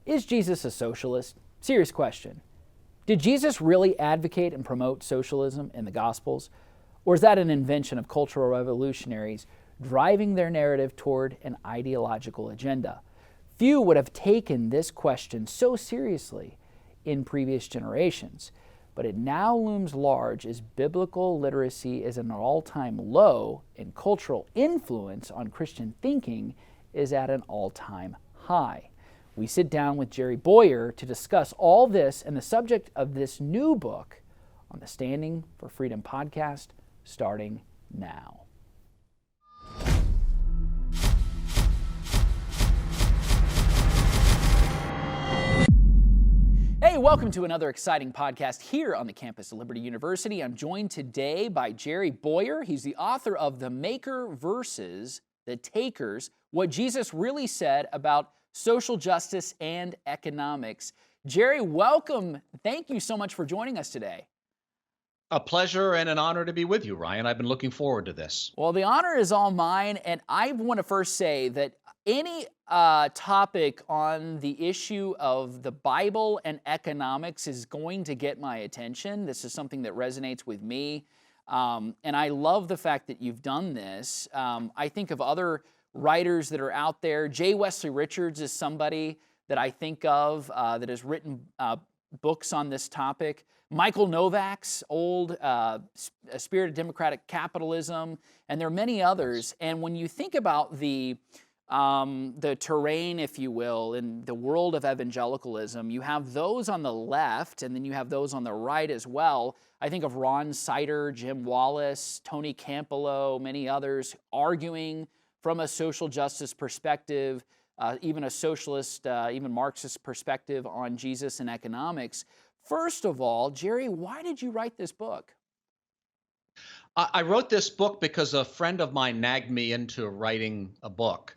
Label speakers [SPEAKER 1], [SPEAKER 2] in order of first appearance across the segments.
[SPEAKER 1] Is Jesus a socialist? Serious question. Did Jesus really advocate and promote socialism in the Gospels? Or is that an invention of cultural revolutionaries driving their narrative toward an ideological agenda? Few would have taken this question so seriously in previous generations, but it now looms large as biblical literacy is at an all-time low and cultural influence on Christian thinking is at an all-time high. We sit down with Jerry Bowyer to discuss all this and the subject of this new book on the Standing for Freedom podcast, starting now. Hey, welcome to another exciting podcast here on the campus of Liberty University. I'm joined today by Jerry Bowyer. He's the author of The Maker versus the Takers, What Jesus Really Said About Social Justice and Economics. Jerry, welcome. Thank you so much for joining us today.
[SPEAKER 2] A pleasure and an honor to be with you, Ryan. I've been looking forward to this.
[SPEAKER 1] Well, the honor is all mine, and I want to first say that any topic on the issue of the Bible and economics is going to get my attention. This is something that resonates with me, and I love the fact that you've done this. I think of other writers that are out there. J. Wesley Richards is somebody that I think of that has written books on this topic. Michael Novak's old Spirit of Democratic Capitalism, and there are many others. And when you think about the terrain, if you will, in the world of evangelicalism, you have those on the left, and then you have those on the right as well. I think of Ron Sider, Jim Wallace, Tony Campolo, many others arguing from a social justice perspective, even a socialist, even Marxist perspective on Jesus and economics. First of all, Jerry, why did you write this book?
[SPEAKER 2] I wrote this book because a friend of mine nagged me into writing a book.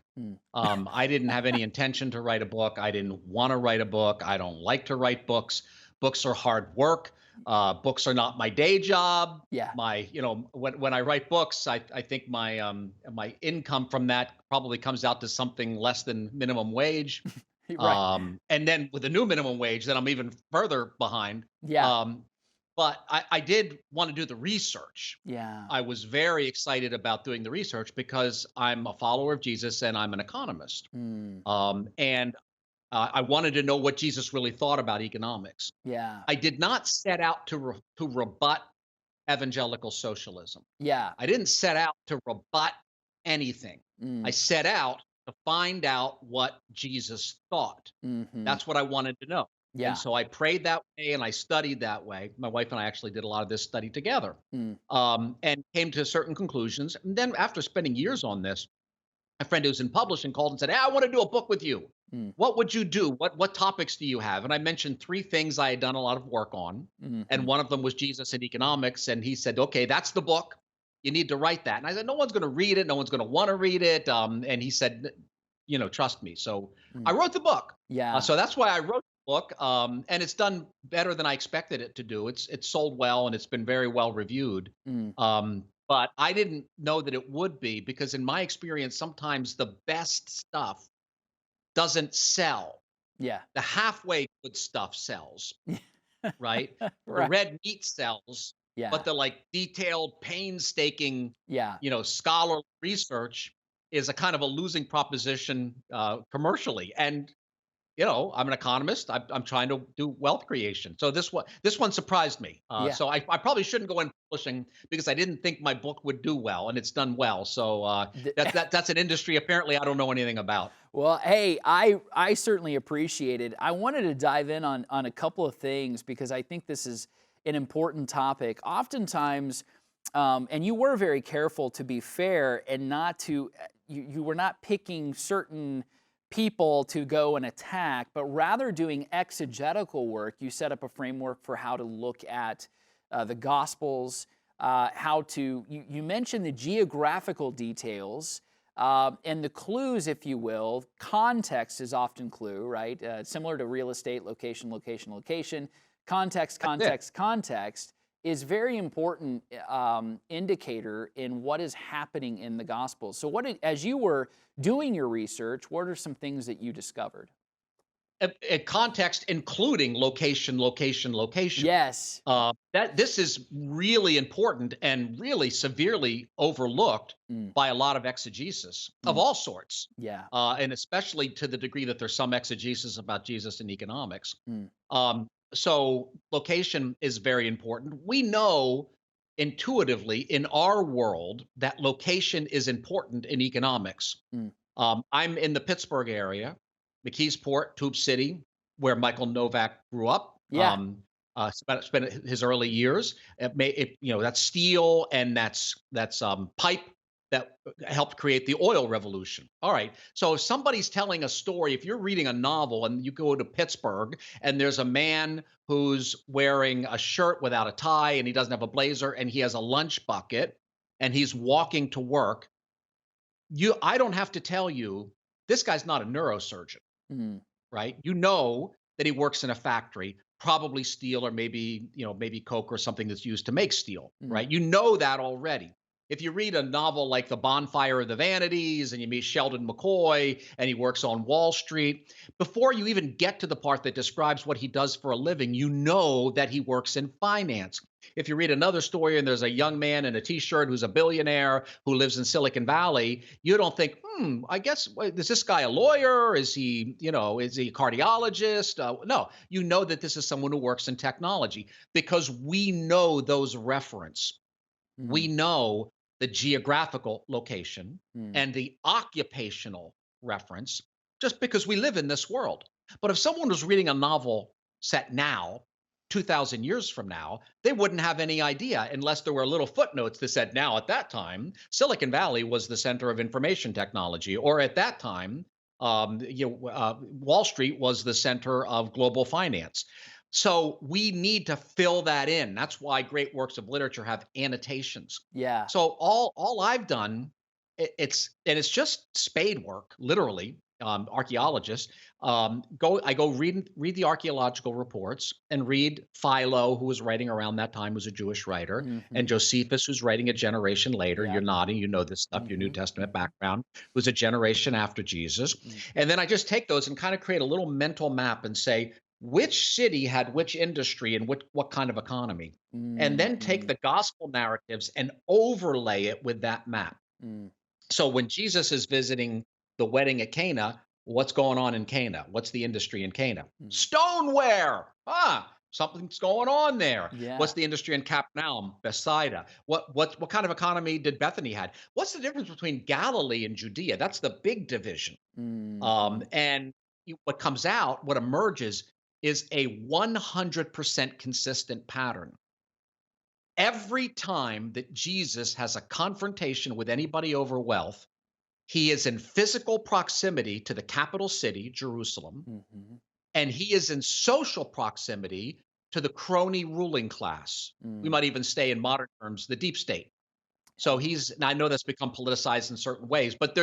[SPEAKER 2] I didn't have any intention to write a book. I didn't want to write a book. I don't like to write books. Books are hard work. Books are not my day job.
[SPEAKER 1] Yeah.
[SPEAKER 2] When I write books, I think my income from that probably comes out to something less than minimum wage.
[SPEAKER 1] Right.
[SPEAKER 2] And then with the new minimum wage, then I'm even further behind.
[SPEAKER 1] Yeah.
[SPEAKER 2] But I did want to do the research.
[SPEAKER 1] Yeah.
[SPEAKER 2] I was very excited about doing the research because I'm a follower of Jesus and I'm an economist. And I wanted to know what Jesus really thought about economics.
[SPEAKER 1] Yeah.
[SPEAKER 2] I did not set out to rebut evangelical socialism.
[SPEAKER 1] Yeah.
[SPEAKER 2] I didn't set out to rebut anything. I set out to find out what Jesus thought. That's what I wanted to know.
[SPEAKER 1] Yeah.
[SPEAKER 2] And so I prayed that way and I studied that way. My wife and I actually did a lot of this study together, and came to certain conclusions. And then after spending years on this, a friend who's in publishing called and said, "Hey, I want to do a book with you. What would you do? What topics do you have?" And I mentioned three things I had done a lot of work on. And one of them was Jesus and economics. And he said, "Okay, that's the book. You need to write that." And I said, "No one's going to read it. No one's going to want to read it." And he said, "Trust me." So I wrote the book.
[SPEAKER 1] Yeah.
[SPEAKER 2] So that's why I wrote the book. And it's done better than I expected it to do. It's sold well and it's been very well reviewed. But I didn't know that it would be, because in my experience, sometimes the best stuff doesn't sell.
[SPEAKER 1] Yeah.
[SPEAKER 2] The halfway good stuff sells, right? The
[SPEAKER 1] Right.
[SPEAKER 2] red meat sells,
[SPEAKER 1] Yeah.
[SPEAKER 2] but the detailed, painstaking,
[SPEAKER 1] Yeah.
[SPEAKER 2] scholarly research is a kind of a losing proposition commercially. And I'm an economist. I'm trying to do wealth creation. So this one surprised me.
[SPEAKER 1] Yeah.
[SPEAKER 2] So I probably shouldn't go in publishing because I didn't think my book would do well, and it's done well. So that's an industry apparently I don't know anything about.
[SPEAKER 1] Well, hey, I certainly appreciate it. I wanted to dive in on a couple of things because I think this is an important topic. Oftentimes, and you were very careful to be fair and not to, you were not picking certain people to go and attack, but rather doing exegetical work. You set up a framework for how to look at the Gospels, you mentioned the geographical details and the clues, if you will. Context is often clue, right? Similar to real estate, location, location, location. Context, context, context is very important indicator in what is happening in the Gospels. So as you were doing your research, what are some things that you discovered?
[SPEAKER 2] a context including location, location, location.
[SPEAKER 1] Yes.
[SPEAKER 2] That this is really important and really severely overlooked
[SPEAKER 1] Mm,
[SPEAKER 2] by a lot of exegesis of
[SPEAKER 1] mm,
[SPEAKER 2] all sorts,
[SPEAKER 1] yeah.
[SPEAKER 2] and especially to the degree that there's some exegesis about Jesus in economics.
[SPEAKER 1] Mm,
[SPEAKER 2] So location is very important. We know intuitively in our world that location is important in economics.
[SPEAKER 1] mm.
[SPEAKER 2] I'm in the Pittsburgh area, McKeesport, Tube City, where Michael Novak grew up.
[SPEAKER 1] Yeah.
[SPEAKER 2] Spent his early years. That's steel and that's pipe that helped create the oil revolution. All right. So if somebody's telling a story, if you're reading a novel and you go to Pittsburgh and there's a man who's wearing a shirt without a tie and he doesn't have a blazer and he has a lunch bucket and he's walking to work, I don't have to tell you this guy's not a neurosurgeon,
[SPEAKER 1] Mm,
[SPEAKER 2] right? You know that he works in a factory, probably steel or maybe coke or something that's used to make steel,
[SPEAKER 1] mm,
[SPEAKER 2] right? You know that already. If you read a novel like The Bonfire of the Vanities and you meet Sheldon McCoy and he works on Wall Street, before you even get to the part that describes what he does for a living, you know that he works in finance. If you read another story and there's a young man in a t-shirt who's a billionaire who lives in Silicon Valley, you don't think, I guess, is this guy a lawyer? Is he a cardiologist? No, you know that this is someone who works in technology because we know those reference. We
[SPEAKER 1] mm,
[SPEAKER 2] know the geographical location
[SPEAKER 1] mm.
[SPEAKER 2] and the occupational reference just because we live in this world. But if someone was reading a novel set now, 2000 years from now, they wouldn't have any idea unless there were little footnotes that said, now at that time, Silicon Valley was the center of information technology, or at that time, Wall Street was the center of global finance. So we need to fill that in. That's why great works of literature have annotations.
[SPEAKER 1] Yeah.
[SPEAKER 2] So all I've done, it's just spade work, literally. Archaeologists I go read the archaeological reports and read Philo, who was writing around that time, was a Jewish writer, and
[SPEAKER 1] Mhm.
[SPEAKER 2] Josephus, who's writing a generation later.
[SPEAKER 1] Yeah.
[SPEAKER 2] You're nodding, you know this stuff, your New
[SPEAKER 1] Mhm.
[SPEAKER 2] Testament
[SPEAKER 1] Mhm.
[SPEAKER 2] background, who's a generation after Jesus.
[SPEAKER 1] Mm.
[SPEAKER 2] And then I just take those and kind of create a little mental map and say, which city had which industry and what kind of economy, and then take
[SPEAKER 1] Mhm.
[SPEAKER 2] the gospel narratives and overlay it with that map.
[SPEAKER 1] Mm.
[SPEAKER 2] So when Jesus is visiting the wedding at Cana, what's going on in Cana? What's the industry in Cana?
[SPEAKER 1] Mm.
[SPEAKER 2] Stoneware. Something's going on there. What's
[SPEAKER 1] Yeah.
[SPEAKER 2] the industry in Capernaum, Bethsaida? What kind of economy did Bethany had? What's the difference between Galilee and Judea? That's the big division.
[SPEAKER 1] Mhm.
[SPEAKER 2] And what comes out, what emerges, is a 100% consistent pattern. Every time that Jesus has a confrontation with anybody over wealth, he is in physical proximity to the capital city, Jerusalem,
[SPEAKER 1] Mhm.
[SPEAKER 2] and he is in social proximity to the crony ruling class. We
[SPEAKER 1] Mm.
[SPEAKER 2] might even say, in modern terms, the deep state. So
[SPEAKER 1] Yeah.
[SPEAKER 2] and I know that's become politicized in certain ways, but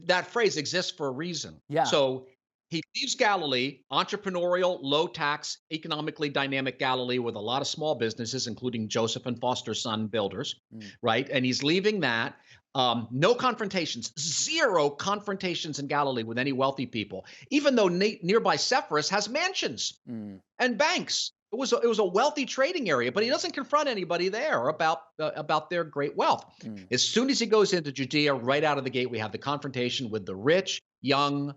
[SPEAKER 2] that phrase exists for a reason.
[SPEAKER 1] Yeah.
[SPEAKER 2] So he leaves Galilee, entrepreneurial, low tax, economically dynamic Galilee with a lot of small businesses, including Joseph and Foster's son builders,
[SPEAKER 1] Mm.
[SPEAKER 2] right? And he's leaving that. No confrontations, zero confrontations in Galilee with any wealthy people, even though nearby Sepphoris has mansions
[SPEAKER 1] Mm.
[SPEAKER 2] and banks. It was a wealthy trading area, but he doesn't confront anybody there about their great wealth.
[SPEAKER 1] Mm.
[SPEAKER 2] As soon as he goes into Judea, right out of the gate, we have the confrontation with the rich young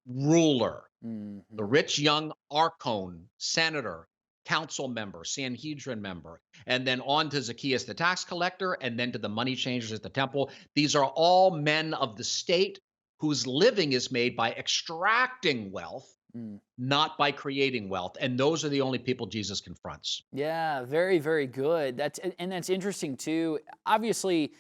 [SPEAKER 2] ruler, the
[SPEAKER 1] Mhm.
[SPEAKER 2] rich young archon, senator, council member, Sanhedrin member, and then on to Zacchaeus the tax collector, and then to the money changers at the temple. These are all men of the state whose living is made by extracting wealth,
[SPEAKER 1] Mm.
[SPEAKER 2] not by creating wealth. And those are the only people Jesus confronts.
[SPEAKER 1] Yeah, very, very good. That's interesting too. Obviously,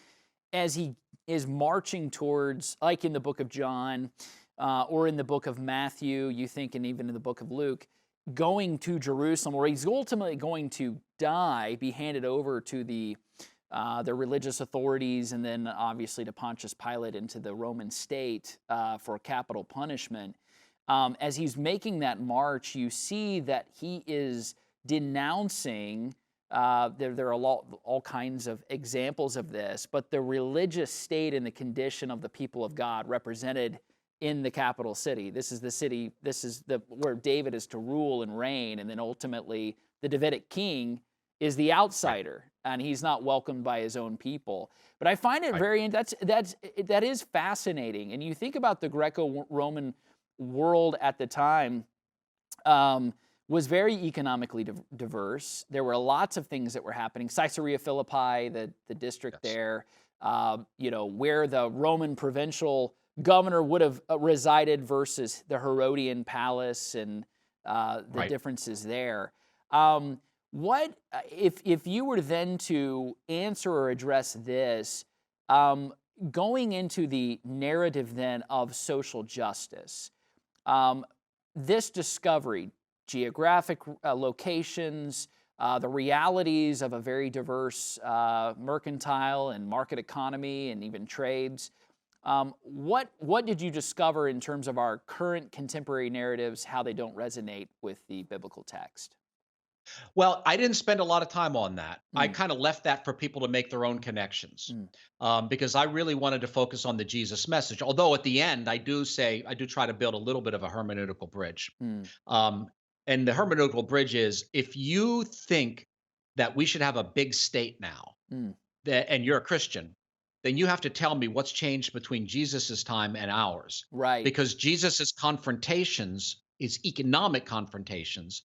[SPEAKER 1] as he is marching towards, like in the book of John, or in the book of Matthew, you think, and even in the book of Luke, going to Jerusalem, where he's ultimately going to die, be handed over to the religious authorities, and then obviously to Pontius Pilate and to the Roman state for capital punishment. As he's making that march, you see that he is denouncing. There are all kinds of examples of this, but the religious state and the condition of the people of God represented in the capital city. This is the city, this is the where David is to rule and reign, and then ultimately the Davidic king is the
[SPEAKER 2] Right.
[SPEAKER 1] outsider, and he's not welcomed by his own people. But I find it
[SPEAKER 2] Right.
[SPEAKER 1] very that is fascinating. And you think about the Greco-Roman world at the time, was very economically diverse. There were lots of things that were happening. Caesarea Philippi, the district
[SPEAKER 2] Yes.
[SPEAKER 1] there, where the Roman provincial governor would have resided versus the Herodian palace, and the
[SPEAKER 2] Right.
[SPEAKER 1] differences there. What if you were then to answer or address this, um, going into the narrative then of social justice? Um, this discovery, geographic locations, the realities of a very diverse mercantile and market economy, and even trades. What did you discover in terms of our current contemporary narratives, how they don't resonate with the biblical text?
[SPEAKER 2] Well, I didn't spend a lot of time on that. I
[SPEAKER 1] Mm,
[SPEAKER 2] kind of left that for people to make their own connections,
[SPEAKER 1] mm,
[SPEAKER 2] because I really wanted to focus on the Jesus message. Although at the end, I do try to build a little bit of a hermeneutical bridge.
[SPEAKER 1] mm,
[SPEAKER 2] Um, and the hermeneutical bridge is, if you think that we should have a big state now,
[SPEAKER 1] mm.
[SPEAKER 2] and you're a Christian, then you have to tell me what's changed between Jesus's time and ours.
[SPEAKER 1] Right.
[SPEAKER 2] Because Jesus's confrontations, his economic confrontations,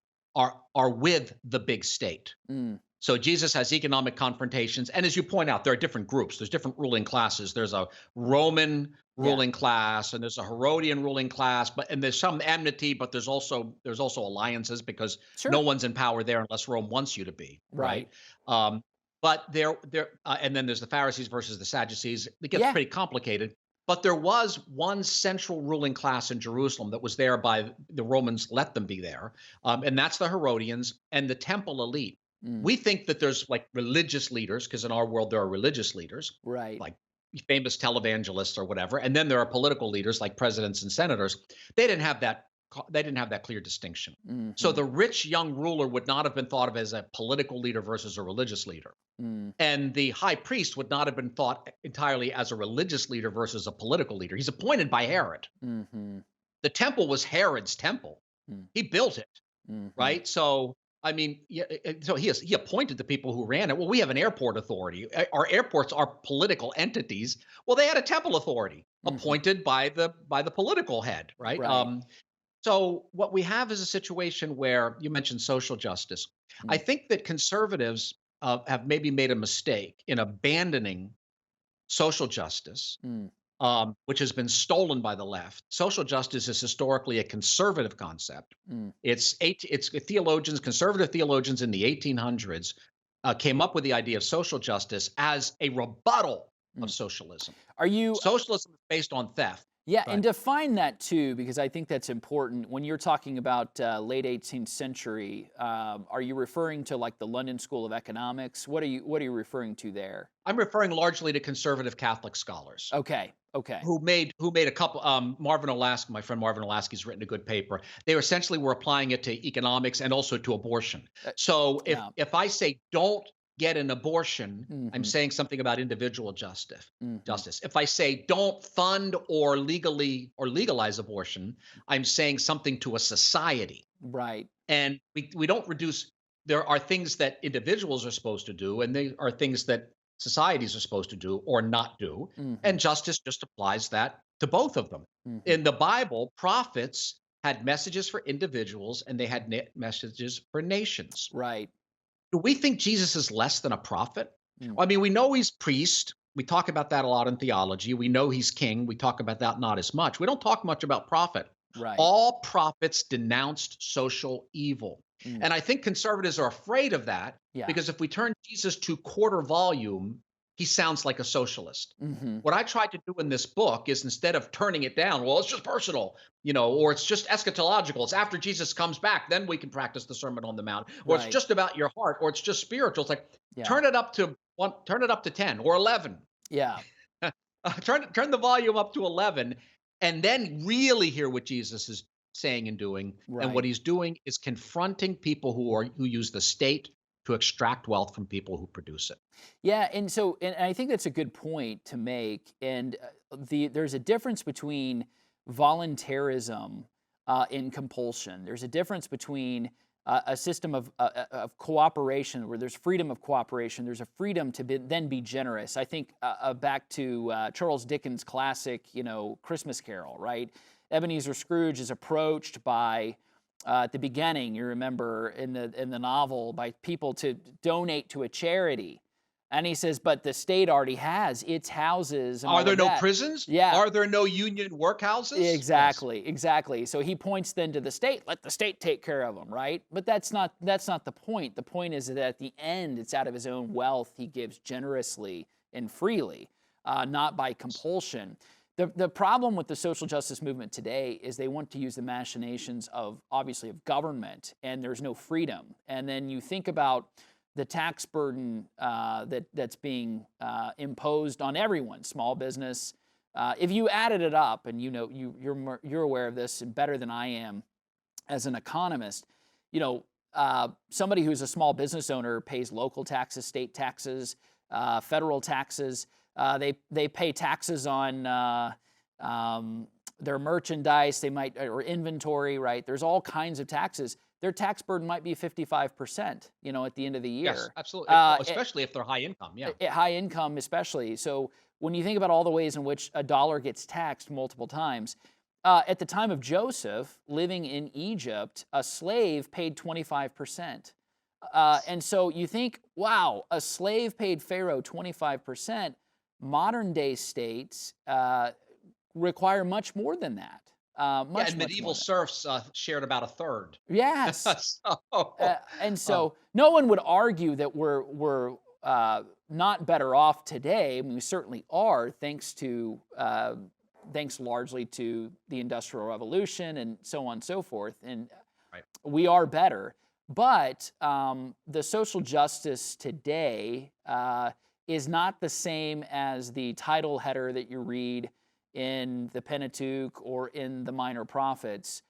[SPEAKER 2] are with the big state.
[SPEAKER 1] Mm,
[SPEAKER 2] So Jesus has economic confrontations, and as you point out, there are different groups. There's different ruling classes. There's a Roman
[SPEAKER 1] yeah.
[SPEAKER 2] ruling class, and there's a Herodian ruling class, and there's some enmity, but there's also alliances, because no
[SPEAKER 1] Sure.
[SPEAKER 2] one's in power there unless Rome wants you to be, right?
[SPEAKER 1] Right.
[SPEAKER 2] Um, but and then there's the Pharisees versus the Sadducees. It gets
[SPEAKER 1] Yeah.
[SPEAKER 2] pretty complicated. But there was one central ruling class in Jerusalem that was there by the Romans let them be there, and that's the Herodians and the temple elite.
[SPEAKER 1] Mm,
[SPEAKER 2] We think that there's like religious leaders, because in our world there are religious leaders,
[SPEAKER 1] right.
[SPEAKER 2] like famous televangelists or whatever, and then there are political leaders like presidents and senators. They didn't have that. They didn't have that clear distinction. So
[SPEAKER 1] Hmm.
[SPEAKER 2] the rich young ruler would not have been thought of as a political leader versus a religious leader,
[SPEAKER 1] Mm,
[SPEAKER 2] and the high priest would not have been thought entirely as a religious leader versus a political leader. He's appointed by Herod.
[SPEAKER 1] hmm.
[SPEAKER 2] The temple was Herod's temple.
[SPEAKER 1] Mm,
[SPEAKER 2] He built it,
[SPEAKER 1] hmm.
[SPEAKER 2] right? So, I mean, yeah, so he appointed the people who ran it. Well, we have an airport authority. Our airports are political entities. Well, they had a temple authority
[SPEAKER 1] Hmm.
[SPEAKER 2] appointed by the political head, right?
[SPEAKER 1] Right.
[SPEAKER 2] So what we have is a situation where you mentioned social justice. I
[SPEAKER 1] Mm,
[SPEAKER 2] think that conservatives have maybe made a mistake in abandoning social justice,
[SPEAKER 1] mm,
[SPEAKER 2] which has been stolen by the left. Social justice is historically a conservative concept.
[SPEAKER 1] mm,
[SPEAKER 2] It's theologians, conservative theologians in the 1800s came up with the idea of social justice as a rebuttal of
[SPEAKER 1] mm.
[SPEAKER 2] socialism.
[SPEAKER 1] Are you
[SPEAKER 2] Socialism is based on theft.
[SPEAKER 1] Yeah, and
[SPEAKER 2] But
[SPEAKER 1] define that too, because I think that's important. When you're talking about late 18th century, are you referring to like the London School of Economics? What are you referring to there?
[SPEAKER 2] I'm referring largely to conservative Catholic scholars
[SPEAKER 1] Okay, okay,
[SPEAKER 2] who made a couple. Marvin Olasky, my friend Marvin Olasky's written a good paper. They essentially were applying it to economics and also to abortion.
[SPEAKER 1] uh,
[SPEAKER 2] So if
[SPEAKER 1] yeah,
[SPEAKER 2] if I say don't get an abortion, I'm
[SPEAKER 1] hmm,
[SPEAKER 2] saying something about individual justice.
[SPEAKER 1] hmm,
[SPEAKER 2] Justice. If I say don't fund or legalize abortion, I'm saying something to a society.
[SPEAKER 1] right,
[SPEAKER 2] And we don't reduce. There are things that individuals are supposed to do, and they are things that societies are supposed to do or not do,
[SPEAKER 1] hmm,
[SPEAKER 2] and justice just applies that to both of them.
[SPEAKER 1] hmm,
[SPEAKER 2] In the Bible, prophets had messages for individuals and they had messages for nations.
[SPEAKER 1] right,
[SPEAKER 2] Do we think Jesus is less than a prophet?
[SPEAKER 1] mm,
[SPEAKER 2] Well, I mean, we know he's priest. We talk about that a lot in theology. We know he's king. We talk about that not as much. We don't talk much about prophet.
[SPEAKER 1] right,
[SPEAKER 2] All prophets denounced social evil.
[SPEAKER 1] mm,
[SPEAKER 2] And I think conservatives are afraid of that,
[SPEAKER 1] yeah,
[SPEAKER 2] because if we turn Jesus to quarter volume, he sounds like a socialist.
[SPEAKER 1] hmm,
[SPEAKER 2] What I tried to do in this book is, instead of turning it down, well, it's just personal, or it's just eschatological. It's after Jesus comes back, then we can practice the Sermon on the Mount, or it's
[SPEAKER 1] right,
[SPEAKER 2] just about your heart, or it's just spiritual. It's like
[SPEAKER 1] yeah,
[SPEAKER 2] turn it up to 10 or 11.
[SPEAKER 1] yeah,
[SPEAKER 2] Turn the volume up to 11, and then really hear what Jesus is saying and doing. And what
[SPEAKER 1] right.
[SPEAKER 2] he's doing is confronting people who use the state to extract wealth from people who produce it.
[SPEAKER 1] Yeah, and I think that's a good point to make. And there's a difference between voluntarism and compulsion. There's a difference between a system of cooperation where there's freedom of cooperation. There's a freedom to then be generous. I think back to Charles Dickens' classic, Christmas Carol, right? Ebenezer Scrooge is approached by at the beginning, you remember in the novel, by people to donate to a charity. And he says, but the state already has its houses and
[SPEAKER 2] Are
[SPEAKER 1] all
[SPEAKER 2] there
[SPEAKER 1] of
[SPEAKER 2] no
[SPEAKER 1] that.
[SPEAKER 2] prisons?
[SPEAKER 1] Yeah,
[SPEAKER 2] Are there no union workhouses? Yes.
[SPEAKER 1] exactly, exactly. So he points then to the state. Let the state take care of them, right? But that's not the point. The point is that at the end, it's out of his own wealth he gives generously and freely, not by compulsion. The problem with the social justice movement today is they want to use the machinations of, obviously, of government, and there's no freedom. And then you think about the tax burden that's being imposed on everyone, small business. If you added it up, and you're aware of this and better than I am as an economist, somebody who's a small business owner pays local taxes, state taxes, federal taxes. They pay taxes on their merchandise, or inventory, right? There's all kinds of taxes. Their tax burden might be 55%, at the end of the year.
[SPEAKER 2] Yes, absolutely. Especially if they're high income. Yeah.
[SPEAKER 1] High income, especially. So when you think about all the ways in which a dollar gets taxed multiple times, at the time of Joseph, living in Egypt, a slave paid 25%. And so you think, wow, a slave paid Pharaoh 25%. Modern day states require much more than that. Much
[SPEAKER 2] Medieval
[SPEAKER 1] more
[SPEAKER 2] serfs shared about a third.
[SPEAKER 1] Yes.
[SPEAKER 2] So,
[SPEAKER 1] And so no one would argue that we're not better off today. I mean, we certainly are, thanks largely to the Industrial Revolution and so on and so forth. And
[SPEAKER 2] right.
[SPEAKER 1] we are better. But the social justice today is not the same as the title header that you read in the Pentateuch or in the Minor Prophets,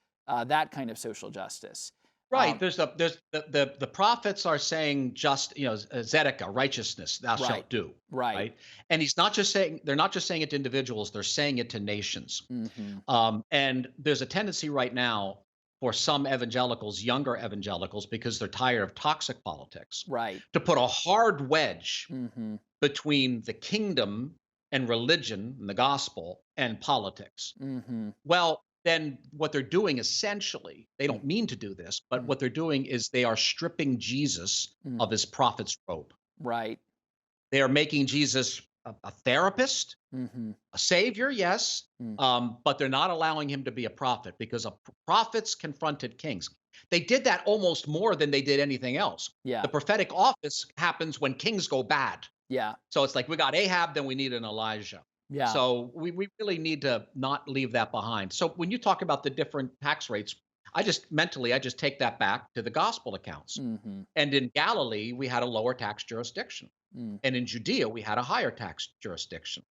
[SPEAKER 1] that kind of social justice.
[SPEAKER 2] Right. There's the prophets are saying Zedekiah, righteousness, thou shalt do.
[SPEAKER 1] Right.
[SPEAKER 2] And they're not just saying it to individuals, they're saying it to nations.
[SPEAKER 1] Mm-hmm.
[SPEAKER 2] And there's a tendency right now for some evangelicals, younger evangelicals, because they're tired of toxic politics,
[SPEAKER 1] Right.
[SPEAKER 2] to put a hard wedge
[SPEAKER 1] Mm-hmm.
[SPEAKER 2] between the kingdom and religion and the gospel and politics.
[SPEAKER 1] Mm-hmm.
[SPEAKER 2] Well, then what they're doing essentially, they don't mean to do this, but what they're doing is they are stripping Jesus of his prophet's robe.
[SPEAKER 1] Right.
[SPEAKER 2] They are making Jesus a therapist,
[SPEAKER 1] Mm-hmm.
[SPEAKER 2] a savior, yes, but they're not allowing him to be a prophet because prophets confronted kings. They did that almost more than they did anything else.
[SPEAKER 1] Yeah.
[SPEAKER 2] The prophetic office happens when kings go bad.
[SPEAKER 1] Yeah.
[SPEAKER 2] So it's like we got Ahab, then we need an Elijah.
[SPEAKER 1] Yeah.
[SPEAKER 2] So we really need to not leave that behind. So when you talk about the different tax rates, I just take that back to the gospel accounts.
[SPEAKER 1] Mm-hmm.
[SPEAKER 2] And in Galilee, we had a lower tax jurisdiction. And in Judea, we had a higher tax jurisdiction.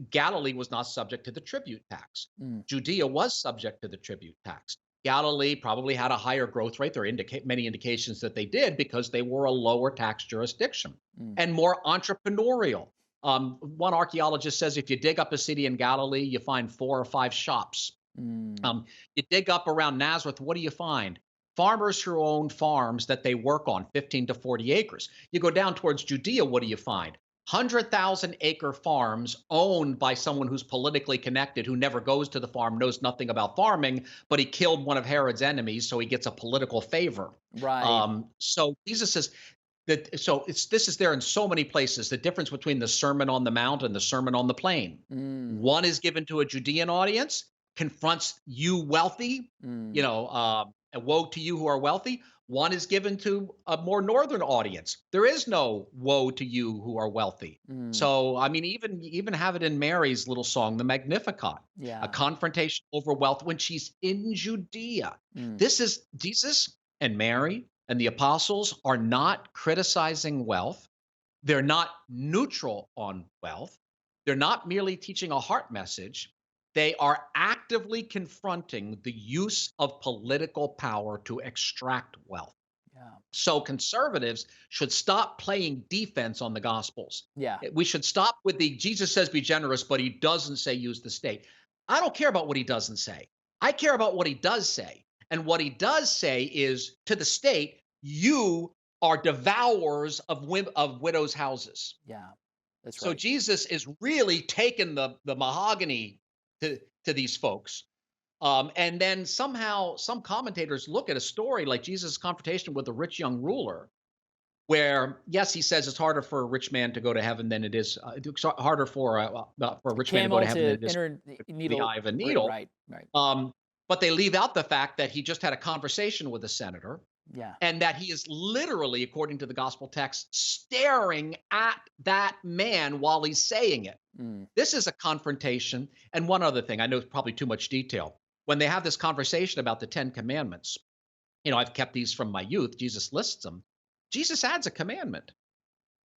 [SPEAKER 2] Galilee was not subject to the tribute tax. Judea was subject to the tribute tax. Galilee probably had a higher growth rate. There are many indications that they did because they were a lower tax jurisdiction and more entrepreneurial. One archaeologist says if you dig up a city in Galilee, you find 4 or 5 shops. You dig up around Nazareth, what do you find? Farmers who own farms that they work on, 15 to 40 acres. You go down towards Judea, what do you find? 100,000-acre farms owned by someone who's politically connected, who never goes to the farm, knows nothing about farming, but he killed one of Herod's enemies, so he gets a political favor.
[SPEAKER 1] Right.
[SPEAKER 2] So Jesus says that. So this is there in so many places. The difference between the Sermon on the Mount and the Sermon on the Plain. One is given to a Judean audience, confronts you wealthy, woe to you who are wealthy. One is given to a more northern audience. There is no woe to you who are wealthy. So, I mean, even have it in Mary's little song, the Magnificat, a confrontation over wealth when she's in Judea. This is Jesus and Mary and the apostles are not criticizing wealth. They're not neutral on wealth. They're not merely teaching a heart message. They are actively confronting the use of political power to extract wealth.
[SPEAKER 1] Yeah.
[SPEAKER 2] So conservatives should stop playing defense on the Gospels.
[SPEAKER 1] Yeah.
[SPEAKER 2] We should stop with Jesus says be generous, but he doesn't say use the state. I don't care about what he doesn't say. I care about what he does say. And what he does say is to the state, you are devourers of widows' houses.
[SPEAKER 1] Yeah, that's
[SPEAKER 2] So
[SPEAKER 1] right.
[SPEAKER 2] Jesus is really taking the mahogany to these folks. And then somehow some commentators look at a story like Jesus' confrontation with the rich young ruler, where yes, he says it's harder for a rich man to go to heaven than it is it's harder for a
[SPEAKER 1] A
[SPEAKER 2] rich man to go to
[SPEAKER 1] camel
[SPEAKER 2] heaven than
[SPEAKER 1] to
[SPEAKER 2] it is
[SPEAKER 1] enter the
[SPEAKER 2] the
[SPEAKER 1] needle.
[SPEAKER 2] eye of a
[SPEAKER 1] Right,
[SPEAKER 2] needle.
[SPEAKER 1] right, right.
[SPEAKER 2] Um, but they leave out the fact that he just had a conversation with a senator
[SPEAKER 1] Yeah.
[SPEAKER 2] and that he is literally, according to the gospel text, staring at that man while he's saying it.
[SPEAKER 1] Mm,
[SPEAKER 2] This is a confrontation. And one other thing, I know it's probably too much detail. When they have this conversation about the Ten Commandments, I've kept these from my youth. Jesus lists them. Jesus adds a commandment.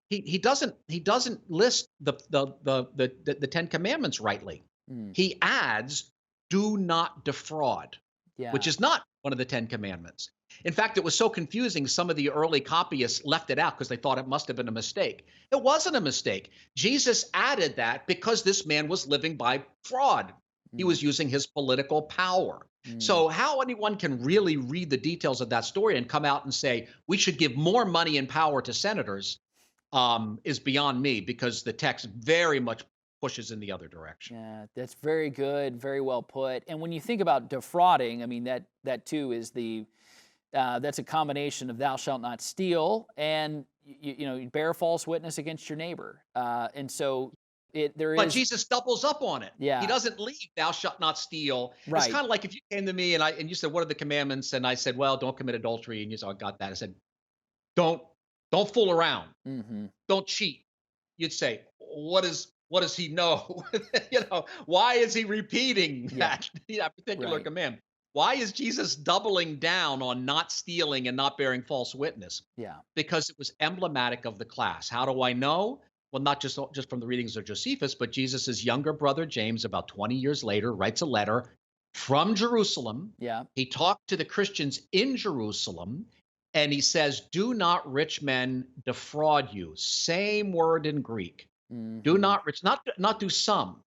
[SPEAKER 2] He doesn't list the Ten Commandments rightly.
[SPEAKER 1] mm.
[SPEAKER 2] He adds, "Do not defraud," which
[SPEAKER 1] Yeah.
[SPEAKER 2] is not one of the Ten Commandments. In fact, it was so confusing, some of the early copyists left it out because they thought it must have been a mistake. It wasn't a mistake. Jesus added that because this man was living by fraud. He
[SPEAKER 1] Mm,
[SPEAKER 2] was using his political power.
[SPEAKER 1] mm.
[SPEAKER 2] So, how anyone can really read the details of that story and come out and say we should give more money and power to senators is beyond me because the text very much pushes in the other direction.
[SPEAKER 1] Yeah, that's very good, very well put. And when you think about defrauding, I mean that too is the that's a combination of thou shalt not steal and you bear false witness against your neighbor. And so there
[SPEAKER 2] But
[SPEAKER 1] is.
[SPEAKER 2] Jesus doubles up on it. He
[SPEAKER 1] Yeah,
[SPEAKER 2] doesn't leave, thou shalt not steal. It's
[SPEAKER 1] right.
[SPEAKER 2] kind of like if you came to me and you said, what are the commandments? And I said, well, don't commit adultery. And you said, I got that. I said, don't, don't fool around.
[SPEAKER 1] Hmm.
[SPEAKER 2] Don't cheat. You'd say, what does he know? Why is he repeating
[SPEAKER 1] Yeah,
[SPEAKER 2] that particular
[SPEAKER 1] right.
[SPEAKER 2] command? Why is Jesus doubling down on not stealing and not bearing false witness?
[SPEAKER 1] Yeah.
[SPEAKER 2] Because it was emblematic of the class. How do I know? Well, not just from the readings of Josephus, but Jesus's younger brother James, about 20 years later, writes a letter from Jerusalem.
[SPEAKER 1] Yeah.
[SPEAKER 2] He talked to the Christians in Jerusalem, and he says, "Do not rich men defraud you." Same word in Greek. Do
[SPEAKER 1] Hmm.
[SPEAKER 2] not rich, not do some.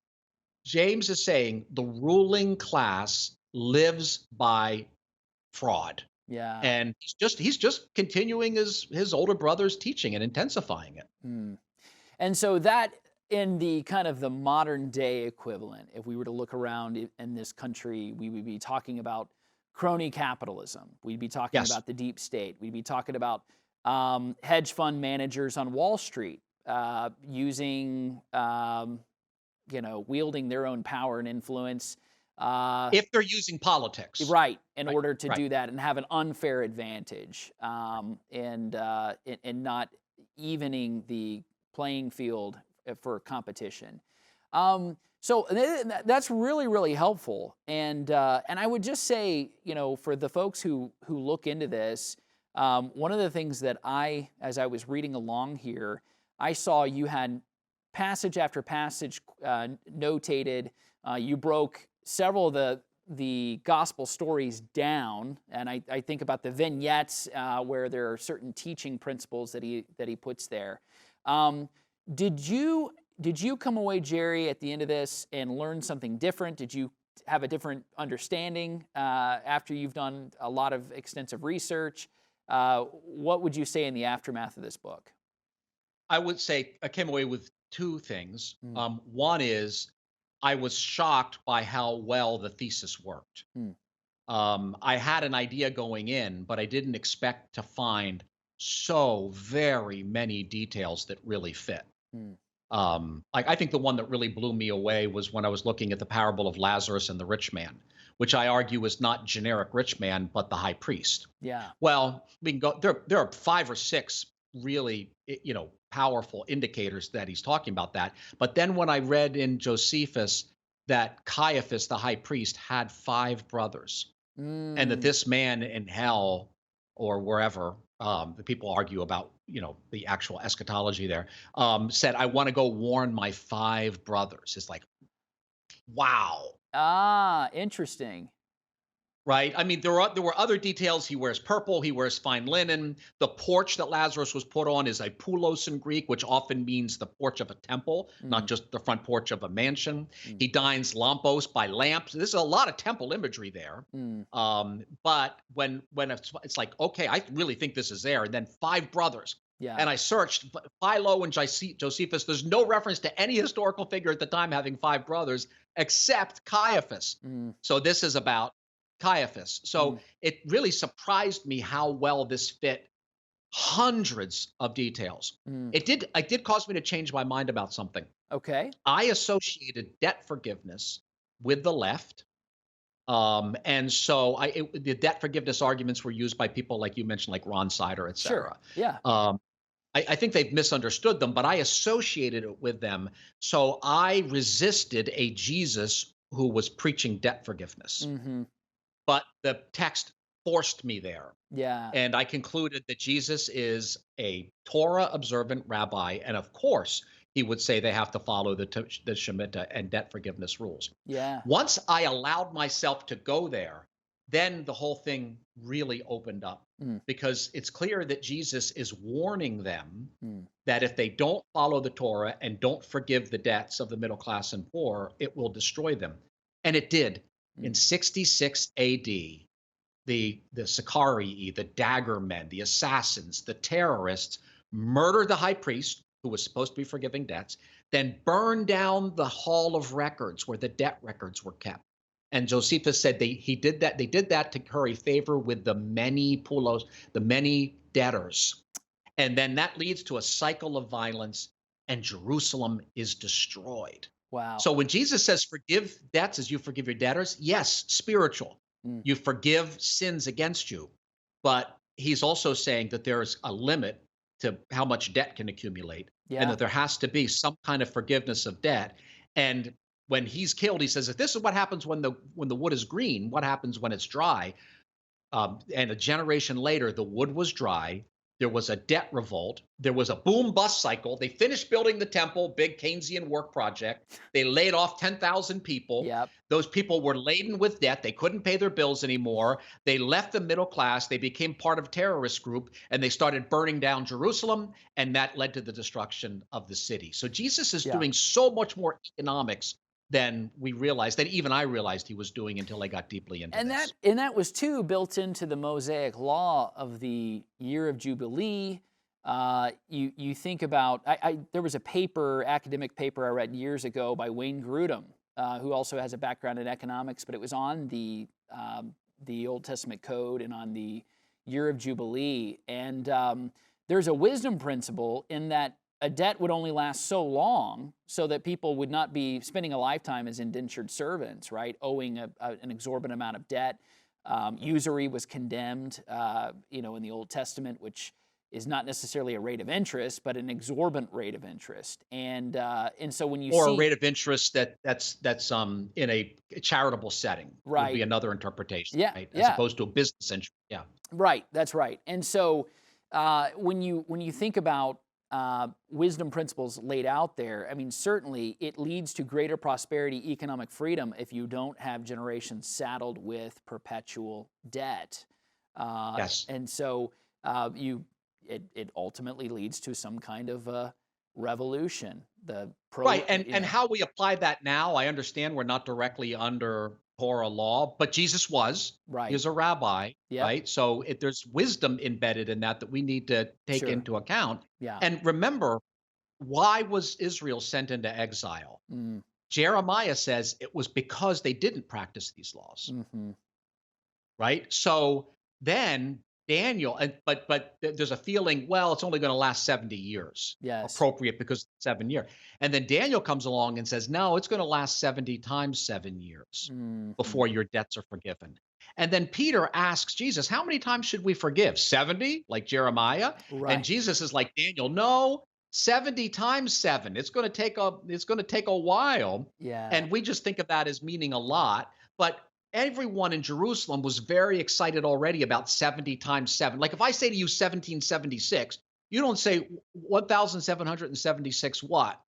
[SPEAKER 2] James is saying the ruling class lives by fraud.
[SPEAKER 1] Yeah.
[SPEAKER 2] And he's just continuing his older brother's teaching and intensifying it.
[SPEAKER 1] Mm. And so that in the kind of the modern day equivalent, if we were to look around in this country, we would be talking about crony capitalism. We'd be talking
[SPEAKER 2] Yes.
[SPEAKER 1] about the deep state. We'd be talking about hedge fund managers on Wall Street using, wielding their own power and influence. Uh,
[SPEAKER 2] If they're using politics.
[SPEAKER 1] Right, in
[SPEAKER 2] Right.
[SPEAKER 1] order to
[SPEAKER 2] Right.
[SPEAKER 1] do that and have an unfair advantage, and not evening the playing field for competition. That's really, really helpful. And I would just say, for the folks who look into this, one of the things that as I was reading along here, I saw you had passage after passage notated. You broke several of the gospel stories down, and I think about the vignettes where there are certain teaching principles that he puts there. Um, did you come away, Jerry, at the end of this and learn something different? Did you have a different understanding after you've done a lot of extensive research? What would you say in the aftermath of this book?
[SPEAKER 2] I would say I came away with two things.
[SPEAKER 1] Mm,
[SPEAKER 2] One is I was shocked by how well the thesis worked.
[SPEAKER 1] mm,
[SPEAKER 2] I had an idea going in, but I didn't expect to find so very many details that really fit.
[SPEAKER 1] mm.
[SPEAKER 2] I think the one that really blew me away was when I was looking at the parable of Lazarus and the rich man, which I argue is not generic rich man, but the high priest.
[SPEAKER 1] Yeah.
[SPEAKER 2] Well, we can go there. There are five or six really, powerful indicators that he's talking about that. But then when I read in Josephus that Caiaphas, the high priest, had five brothers, and that
[SPEAKER 1] Mm,
[SPEAKER 2] this man in hell or wherever, the people argue about, the actual eschatology there, said, "I want to go warn my five brothers." It's like, wow.
[SPEAKER 1] interesting.
[SPEAKER 2] right? I mean, there were other details. He wears purple. He wears fine linen. The porch that Lazarus was put on is a poulos in Greek, which often means the porch of a temple, not
[SPEAKER 1] Mm,
[SPEAKER 2] just the front porch of a mansion.
[SPEAKER 1] mm,
[SPEAKER 2] He dines lampos by lamps. There's a lot of temple imagery there.
[SPEAKER 1] mm.
[SPEAKER 2] But when it's like, okay, I really think this is there, and then five brothers.
[SPEAKER 1] Yeah.
[SPEAKER 2] And I searched Philo and Josephus. There's no reference to any historical figure at the time having five brothers except Caiaphas.
[SPEAKER 1] Mm,
[SPEAKER 2] So this is about Caiaphas. So
[SPEAKER 1] mm,
[SPEAKER 2] it really surprised me how well this fit hundreds of details.
[SPEAKER 1] mm.
[SPEAKER 2] It did cause me to change my mind about something.
[SPEAKER 1] Okay.
[SPEAKER 2] I associated debt forgiveness with the left. And so the debt forgiveness arguments were used by people like you mentioned, like Ron Sider, et
[SPEAKER 1] Sure.
[SPEAKER 2] cetera.
[SPEAKER 1] Yeah.
[SPEAKER 2] Um, I think they've misunderstood them, but I associated it with them. So I resisted a Jesus who was preaching debt forgiveness.
[SPEAKER 1] Hmm.
[SPEAKER 2] But the text forced me there.
[SPEAKER 1] Yeah.
[SPEAKER 2] And I concluded that Jesus is a Torah observant rabbi. And of course, he would say they have to follow the Shemitah and debt forgiveness rules.
[SPEAKER 1] Yeah.
[SPEAKER 2] Once I allowed myself to go there, then the whole thing really opened up
[SPEAKER 1] Mm,
[SPEAKER 2] because it's clear that Jesus is warning them
[SPEAKER 1] mm,
[SPEAKER 2] that if they don't follow the Torah and don't forgive the debts of the middle class and poor, it will destroy them. And it did. In
[SPEAKER 1] mm.
[SPEAKER 2] 66 AD, the Sicarii, the dagger men, the assassins, the terrorists murdered the high priest who was supposed to be forgiving debts, then burned down the hall of records where the debt records were kept. And Josephus said they did that to curry favor with the many pulos, the many debtors. And then that leads to a cycle of violence, and Jerusalem is destroyed.
[SPEAKER 1] Wow.
[SPEAKER 2] So when Jesus says, forgive debts as you forgive your debtors, yes, spiritual.
[SPEAKER 1] Mm.
[SPEAKER 2] You forgive sins against you. But he's also saying that there is a limit to how much debt can accumulate and
[SPEAKER 1] Yeah.
[SPEAKER 2] that there has to be some kind of forgiveness of debt. And when he's killed, he says, if this is what happens when the wood is green, what happens when it's dry? And a generation later, the wood was dry. There was a debt revolt. There was a boom bust cycle. They finished building the temple, big Keynesian work project. They laid off 10,000 people.
[SPEAKER 1] Yep.
[SPEAKER 2] Those people were laden with debt. They couldn't pay their bills anymore. They left the middle class. They became part of a terrorist group and they started burning down Jerusalem. And that led to the destruction of the city. So Jesus is
[SPEAKER 1] Yeah.
[SPEAKER 2] doing so much more economics than we realized, than even I realized he was doing until I got deeply into
[SPEAKER 1] And
[SPEAKER 2] this.
[SPEAKER 1] that was too built into the Mosaic law of the year of Jubilee. You think about there was a paper, academic paper I read years ago by Wayne Grudem, who also has a background in economics, but it was on the Old Testament code and on the year of Jubilee. And there's a wisdom principle in that a debt would only last so long so that people would not be spending a lifetime as indentured servants, right? Owing an exorbitant amount of debt. Usury was condemned, in the Old Testament, which is not necessarily a rate of interest, but an exorbitant rate of interest. And so when you
[SPEAKER 2] Or a
[SPEAKER 1] see,
[SPEAKER 2] rate of interest that's in a charitable setting would be
[SPEAKER 1] right,
[SPEAKER 2] another interpretation,
[SPEAKER 1] yeah,
[SPEAKER 2] right? As
[SPEAKER 1] yeah,
[SPEAKER 2] opposed to a business interest. Yeah.
[SPEAKER 1] right, that's right. And so when you think about wisdom principles laid out there, I mean, certainly it leads to greater prosperity, economic freedom if you don't have generations saddled with perpetual debt.
[SPEAKER 2] Yes.
[SPEAKER 1] And so it ultimately leads to some kind of revolution.
[SPEAKER 2] Right. And how we apply that now, I understand we're not directly under Torah law, but Jesus was. He
[SPEAKER 1] right.
[SPEAKER 2] was a rabbi,
[SPEAKER 1] Yep.
[SPEAKER 2] right? So there's wisdom embedded in that we need to take
[SPEAKER 1] Sure.
[SPEAKER 2] into account.
[SPEAKER 1] Yeah.
[SPEAKER 2] And remember, why was Israel sent into exile?
[SPEAKER 1] Mm,
[SPEAKER 2] Jeremiah says it was because they didn't practice these laws.
[SPEAKER 1] hmm.
[SPEAKER 2] Right? So then Daniel, but there's a feeling, well, it's only going to last 70 years,
[SPEAKER 1] Yes.
[SPEAKER 2] appropriate because 7 year. And then Daniel comes along and says, no, it's going to last 70 times 7 years
[SPEAKER 1] Hmm.
[SPEAKER 2] before your debts are forgiven. And then Peter asks Jesus, how many times should we forgive? 70, like Jeremiah? And
[SPEAKER 1] Right.
[SPEAKER 2] Jesus is like, Daniel, no, 70 times 7. It's going to take a while.
[SPEAKER 1] Yeah.
[SPEAKER 2] And we just think of that as meaning a lot. But everyone in Jerusalem was very excited already about 70 times 7. Like if I say to you 1776, you don't say 1776 what?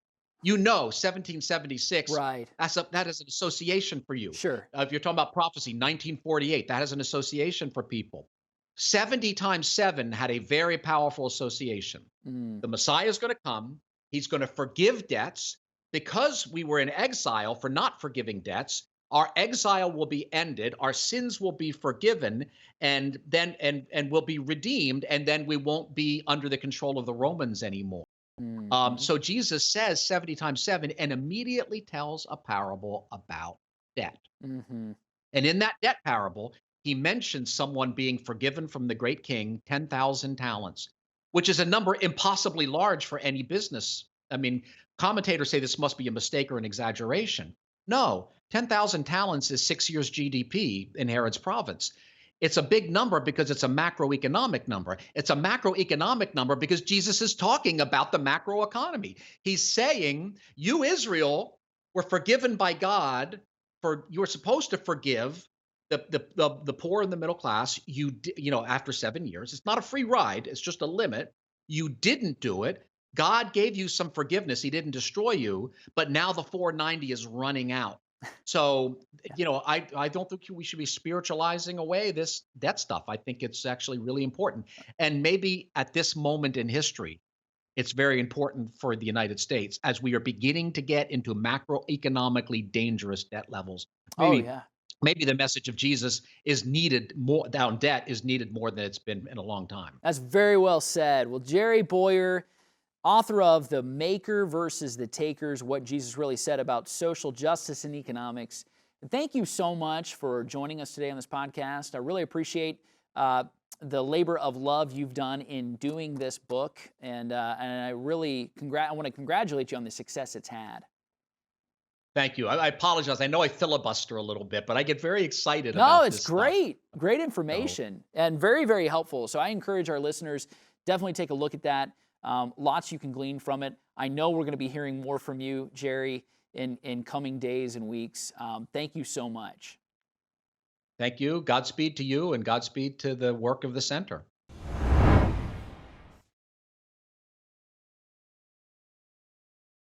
[SPEAKER 2] 1776,
[SPEAKER 1] Right.
[SPEAKER 2] that is an association for you.
[SPEAKER 1] Sure.
[SPEAKER 2] If you're talking about prophecy, 1948, that has an association for people. 70 times 7 had a very powerful association.
[SPEAKER 1] Mm.
[SPEAKER 2] The Messiah is going to come. He's going to forgive debts. Because we were in exile for not forgiving debts, our exile will be ended, our sins will be forgiven, and then and will be redeemed, and then we won't be under the control of the Romans anymore.
[SPEAKER 1] Mhm.
[SPEAKER 2] So Jesus says 70 times 7 and immediately tells a parable about debt.
[SPEAKER 1] Mhm.
[SPEAKER 2] And in that debt parable, he mentions someone being forgiven from the great king 10,000 talents, which is a number impossibly large for any business. I mean, commentators say this must be a mistake or an exaggeration. No, 10,000 talents is 6 years' GDP in Herod's province. It's a big number because it's a macroeconomic number. It's a macroeconomic number because Jesus is talking about the macroeconomy. He's saying, you, Israel, were forgiven by God for you were supposed to forgive the poor and the middle class. After 7 years, it's not a free ride. It's just a limit. You didn't do it. God gave you some forgiveness. He didn't destroy you, but now the 490 is running out. So, I don't think we should be spiritualizing away this debt stuff. I think it's actually really important. And maybe at this moment in history, it's very important for the United States as we are beginning to get into macroeconomically dangerous debt levels.
[SPEAKER 1] Oh,
[SPEAKER 2] Maybe
[SPEAKER 1] yeah.
[SPEAKER 2] maybe the message of Jesus is needed more down debt is needed more than it's been in a long time.
[SPEAKER 1] That's very well said. Well, Jerry Bowyer, author of The Maker versus the Takers, What Jesus Really Said About Social Justice and Economics. Thank you so much for joining us today on this podcast. I really appreciate the labor of love you've done in doing this book, and I really I want to congratulate you on the success it's had.
[SPEAKER 2] Thank you. I apologize. I know I filibuster a little bit, but I get very excited
[SPEAKER 1] No,
[SPEAKER 2] about
[SPEAKER 1] it's
[SPEAKER 2] this stuff.
[SPEAKER 1] great. Great
[SPEAKER 2] So
[SPEAKER 1] information and very, very helpful. So I encourage our listeners, definitely take a look at that. Lots you can glean from it. I know we're going to be hearing more from you, Jerry, in coming days and weeks. Thank you so much.
[SPEAKER 2] thank you. Godspeed to you and Godspeed to the work of the center.